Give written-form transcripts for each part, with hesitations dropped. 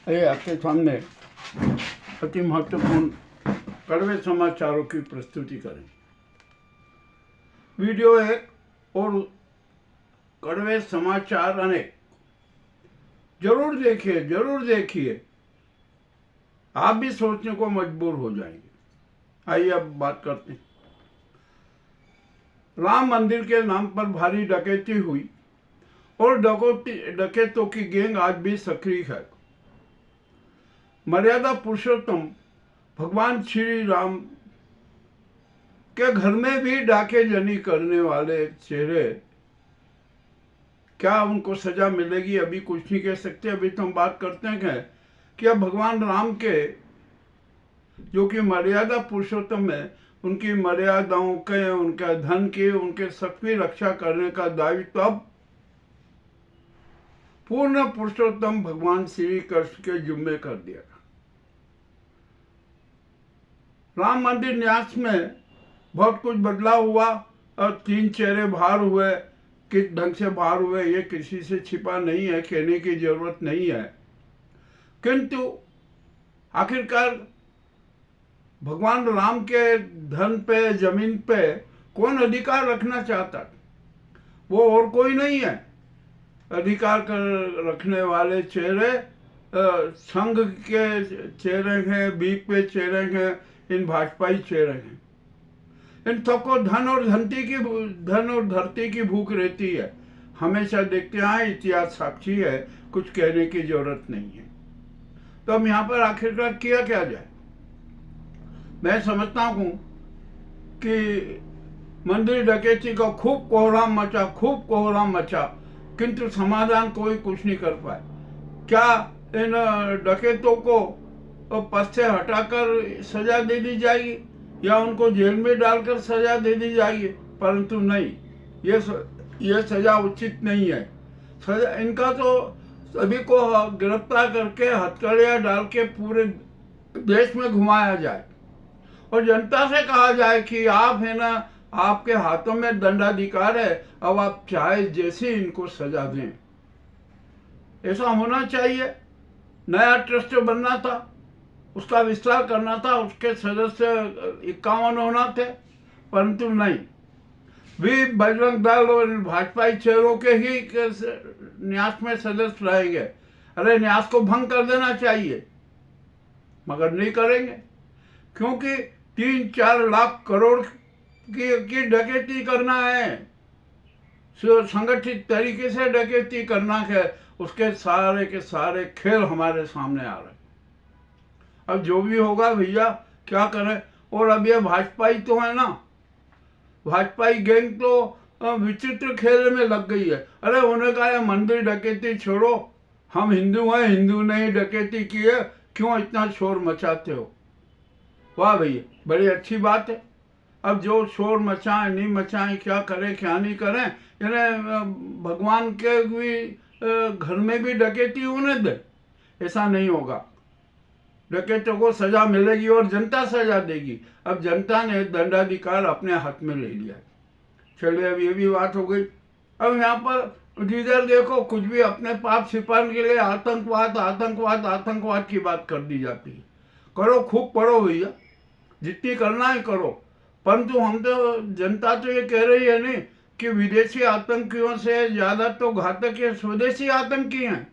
ये आपके सामने अति महत्वपूर्ण कड़वे समाचारों की प्रस्तुति करें। वीडियो एक और कड़वे समाचार अनेक। जरूर देखिए, जरूर देखिए, आप भी सोचने को मजबूर हो जाएंगे। आइए अब बात करते हैं। राम मंदिर के नाम पर भारी डकैती हुई और डकैतों की गैंग आज भी सक्रिय है। मर्यादा पुरुषोत्तम भगवान श्री राम के घर में भी डाकेजनी करने वाले चेहरे, क्या उनको सजा मिलेगी? अभी कुछ नहीं कह सकते। अभी तो हम बात करते हैं कि अब भगवान राम के, जो कि मर्यादा पुरुषोत्तम है, उनकी मर्यादाओं के, उनके धन की, उनके सबकी रक्षा करने का दायित्व अब पूर्ण पुरुषोत्तम भगवान श्री कृष्ण के जुम्मे कर दिया। राम मंदिर न्यास में बहुत कुछ बदलाव हुआ और 3 चेहरे बाहर हुए। किस ढंग से बाहर हुए ये किसी से छिपा नहीं है, कहने की जरूरत नहीं है। किंतु आखिरकार भगवान राम के धन पे, जमीन पे कौन अधिकार रखना चाहता? वो और कोई नहीं है। अधिकार रखने वाले चेहरे संघ के चेहरे हैं, बीपे चेहरे हैं, इन भाजपाई चेहरे हैं। इन सबको धन और धरती की भूख रहती है। हमेशा देखते आए, इतिहास साक्षी है, कुछ कहने की जरूरत नहीं है। तो हम यहाँ पर आखिरकार किया क्या जाए? मैं समझता हूँ कि मंदिर डकैती का खूब कोहराम मचा, किंतु समाधान कोई कुछ नहीं कर पाए। क्या इन डकैतों को पद से हटाकर सजा दे दी जाएगी या उनको जेल में डालकर सजा दे दी जाएगी? परंतु नहीं, ये सजा उचित नहीं है। सजा इनका तो सभी को गिरफ्तार करके हथकड़ियाँ डाल के पूरे देश में घुमाया जाए और जनता से कहा जाए कि आप है ना, आपके हाथों में दंडाधिकार है, अब आप चाहे जैसे इनको सजा दें। ऐसा होना चाहिए। नया ट्रस्ट बनना था, उसका विस्तार करना था, उसके सदस्य 51 होना थे, परंतु नहीं। भी बजरंग दल और भाजपाई चेहरों के ही न्यास में सदस्य रहेंगे। अरे न्यास को भंग कर देना चाहिए, मगर नहीं करेंगे, क्योंकि 3-4 लाख करोड़ की डकैती करना है, संगठित तरीके से डकैती करना है। उसके सारे के सारे खेल हमारे सामने आ रहे हैं। अब जो भी होगा भैया, क्या करें। और अब ये भाजपाई तो है ना, भाजपाई गैंग तो विचित्र खेल में लग गई है। अरे उन्होंने कहा है मंदिर डकैती छोड़ो, हम हिंदू हैं, हिंदू ने डकैती की है, क्यों इतना शोर मचाते हो? वाह भैया, बड़ी अच्छी बात है। अब जो शोर मचाएं नहीं मचाएं, क्या करें क्या नहीं करें, यानी भगवान के भी घर में भी डकैती होने दे, ऐसा नहीं होगा। डकैतों को सजा मिलेगी और जनता सजा देगी। अब जनता ने दंडाधिकार अपने हाथ में ले लिया। चलिए, अब ये भी बात हो गई। अब यहाँ पर जिधर देखो कुछ भी अपने पाप छिपाने के लिए आतंकवाद की बात कर दी जाती है। करो, खूब पढ़ो भैया, जितनी करना है करो, परंतु हम तो, जनता तो ये कह रही है नहीं कि विदेशी आतंकियों से ज्यादा तो घातक ये स्वदेशी आतंकी हैं।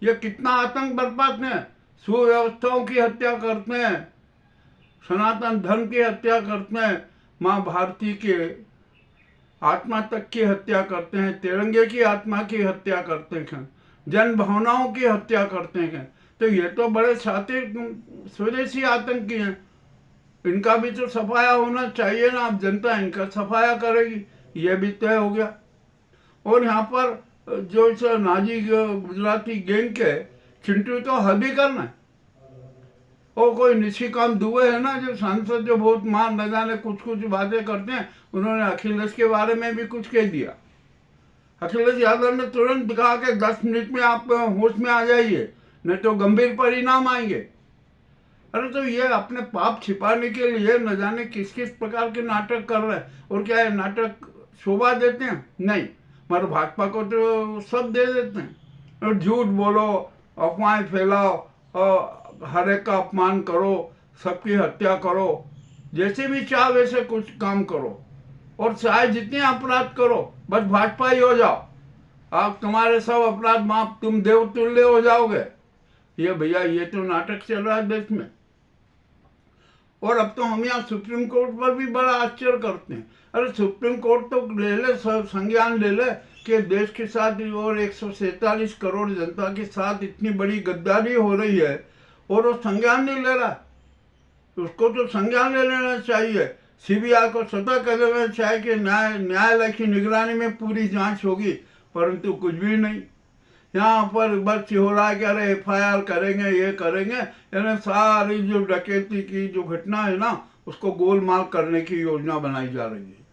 ये कितना आतंक बरपाते हैं, सुव्यवस्थाओं की हत्या करते हैं, सनातन धर्म की हत्या करते हैं, माँ भारती के आत्मा तक की हत्या करते हैं, तिरंगे की आत्मा की हत्या करते हैं, जन भावनाओं की हत्या करते हैं। तो ये तो बड़े शातिर स्वदेशी आतंकी हैं। इनका भी तो सफाया होना चाहिए ना। अब जनता इनका सफाया करेगी, ये भी तय हो गया। और यहाँ पर जो नाजी गुजराती गैंग के चिंटू तो हद ही करना है। और कोई निशिकांत दुबे है ना, जो सांसद, जो बहुत मान न जाने कुछ बातें करते हैं, उन्होंने अखिलेश के बारे में भी कुछ कह दिया। अखिलेश यादव ने तुरंत कहा कि 10 मिनट में आप होश में आ जाइए, नहीं तो गंभीर परिणाम आएंगे। अरे तो ये अपने पाप छिपाने के लिए न जाने किस किस प्रकार के नाटक कर रहे हैं। और क्या है, नाटक शोभा देते हैं? नहीं, मगर भाजपा को तो सब दे देते हैं। और झूठ बोलो, अफवाहें फैलाओ और हर एक का अपमान करो, सबकी हत्या करो, जैसे भी चाह वैसे कुछ काम करो और चाहे जितने अपराध करो, बस भाजपा ही हो जाओ, आप तुम्हारे सब अपराध माफ, तुम देवतुल्य हो जाओगे। ये भैया ये तो नाटक चल रहा है देश में। और अब तो हम यहाँ सुप्रीम कोर्ट पर भी बड़ा आश्चर्य करते हैं। अरे सुप्रीम कोर्ट तो ले ले, संज्ञान ले ले कि देश के साथ और 147 करोड़ जनता के साथ इतनी बड़ी गद्दारी हो रही है और वो संज्ञान नहीं ले रहा। उसको तो संज्ञान ले लेना चाहिए। सीबीआई को स्वतः कर देना चाहिए कि न्यायालय की निगरानी में पूरी जांच होगी, परंतु कुछ भी नहीं। यहाँ पर बस हो रहा है कि अरे FIR करेंगे, ये करेंगे, यानी सारी जो डकैती की जो घटना है ना, उसको गोलमाल करने की योजना बनाई जा रही है।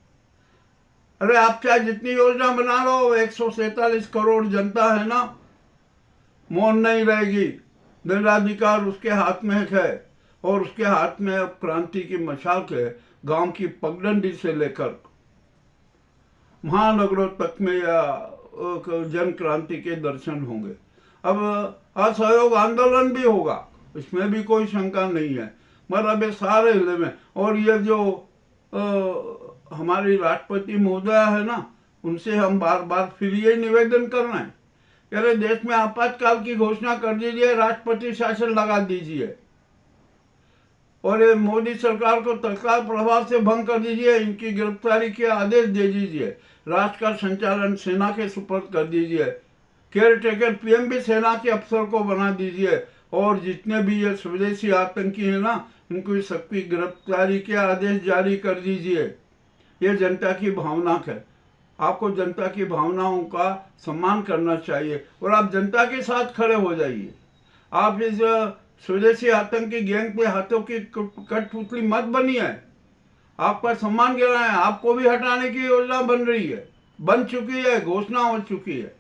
अरे आप चाहे जितनी योजना बना लो, 147 करोड़ जनता है ना, मौन नहीं रहेगी। दंडाधिकार उसके हाथ में है और उसके हाथ में अब क्रांति की मशाल है। गांव की पगडंडी से लेकर महानगरों तक में या जन क्रांति के दर्शन होंगे। अब असहयोग आंदोलन भी होगा, इसमें भी कोई शंका नहीं है। मगर अब ये सारे हिले में, और ये जो हमारी राष्ट्रपति महोदया है ना, उनसे हम बार बार फिर ये निवेदन कर रहे हैं कि अरे देश में आपातकाल की घोषणा कर दीजिए, राष्ट्रपति शासन लगा दीजिए और ये मोदी सरकार को तत्काल प्रभाव से भंग कर दीजिए, इनकी गिरफ्तारी के आदेश दे दीजिए, राष्ट्र का संचालन सेना के सुपुर्द कर दीजिए, केयर टेकर PM भी सेना के अफसर को बना दीजिए और जितने भी ये स्वदेशी आतंकी है ना, इनको सबकी गिरफ्तारी के आदेश जारी कर दीजिए। ये जनता की भावना है। आपको जनता की भावनाओं का सम्मान करना चाहिए और आप जनता के साथ खड़े हो जाइए। आप इस स्वदेशी आतंकी गैंग पे हाथों की कठपुतली मत बनिए। आपका सम्मान गिर रहा है, आपको भी हटाने की योजना बन रही है, बन चुकी है, घोषणा हो चुकी है।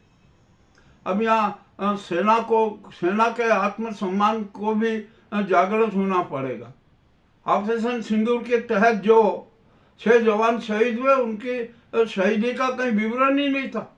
अब यहाँ सेना के आत्मसम्मान को भी जागृत होना पड़ेगा। ऑपरेशन सिंदूर के तहत जो 6 जवान शहीद हुए, उनकी शहीदी का कहीं विवरण ही नहीं था।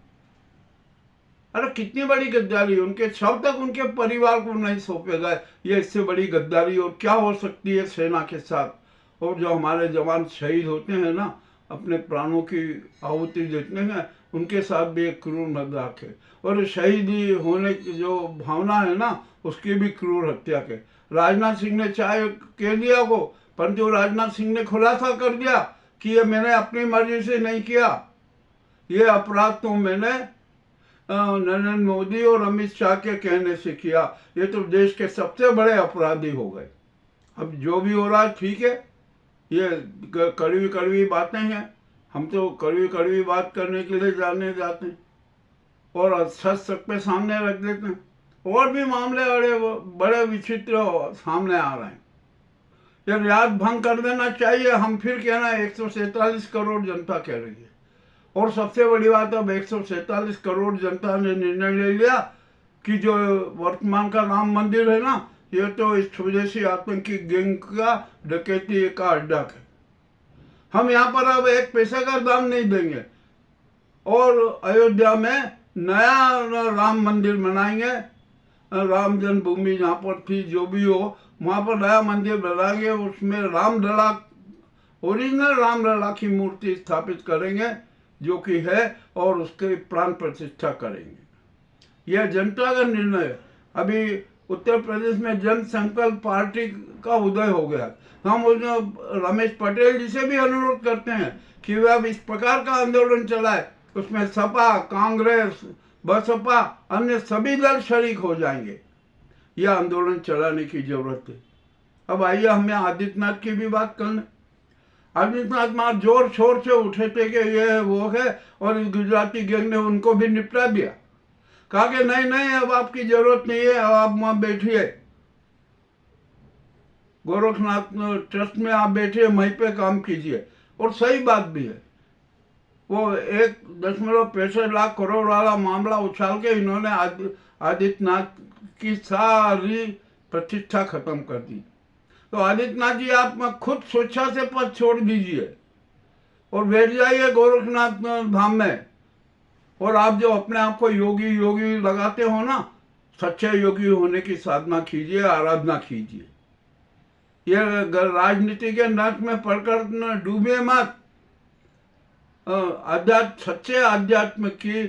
अरे कितनी बड़ी गद्दारी, उनके शव तक उनके परिवार को नहीं सौंपे गए। ये इससे बड़ी गद्दारी और क्या हो सकती है सेना के साथ। और जो हमारे जवान शहीद होते हैं ना, अपने प्राणों की आहुति देते हैं, उनके साथ भी एक क्रूर मजाक है। और शहीदी होने की जो भावना है ना, उसकी भी क्रूर हत्या के। राजनाथ सिंह ने चाहे कह दिया को, परंतु राजनाथ सिंह ने खुलासा कर दिया कि ये मैंने अपनी मर्जी से नहीं किया, ये अपराध तो मैंने नरेंद्र मोदी और अमित शाह के कहने से किया। ये तो देश के सबसे बड़े अपराधी हो गए। अब जो भी हो रहा है ठीक है, ये कड़वी कड़वी बातें हैं, हम तो कड़वी कड़वी बात करने के लिए जाने जाते हैं और सच सच पे सामने रख देते हैं। और भी मामले बड़े विचित्र सामने आ रहे हैं। ये रियायत भंग कर देना चाहिए। हम फिर कहना है 147 करोड़ जनता कह रही है। और सबसे बड़ी बात, अब 147 करोड़ जनता ने निर्णय ले लिया कि जो वर्तमान का राम मंदिर है ना, ये तो इस स्वदेशी आतंकी गैंग का डकैती का अड्डा है। हम यहाँ पर अब एक पैसे का दाम नहीं देंगे और अयोध्या में नया राम मंदिर बनाएंगे। राम जन्मभूमि जहाँ पर थी, जो भी हो, वहाँ पर नया मंदिर बनाएंगे। उसमें रामलला, ओरिजिनल रामलला की मूर्ति स्थापित करेंगे जो कि है, और उसके प्राण प्रतिष्ठा करेंगे। यह जनता का निर्णय है। अभी उत्तर प्रदेश में जन संकल्प पार्टी का उदय हो गया। हम रमेश पटेल जी से भी अनुरोध करते हैं कि वे अब इस प्रकार का आंदोलन चलाए, उसमें सपा, कांग्रेस, बसपा, अन्य सभी दल शरीक हो जाएंगे। यह आंदोलन चलाने की जरूरत है। अब आइए हमें आदित्यनाथ की भी बात कर लें। आदित्यनाथ मार जोर शोर से उठे थे कि ये वो है, और इस गुजराती गैंग ने उनको भी निपटा दिया। कहा कि नहीं नहीं, अब आपकी जरूरत नहीं है, अब आप वहां बैठिए, गोरखनाथ ट्रस्ट में आप बैठिए, वहीं पे काम कीजिए। और सही बात भी है। वो 1.65 लाख करोड़ वाला मामला उछाल के इन्होंने आदित्यनाथ की सारी प्रतिष्ठा खत्म कर दी। तो आदित्यनाथ जी, आप खुद स्वेच्छा से पद छोड़ दीजिए और बैठ जाइए गोरखनाथ धाम में। और आप जो अपने आप को योगी योगी लगाते हो ना, सच्चे योगी होने की साधना कीजिए, आराधना कीजिए। ये राजनीति के नर्क में पड़कर डूबे मत। सच्चे आध्यात्म की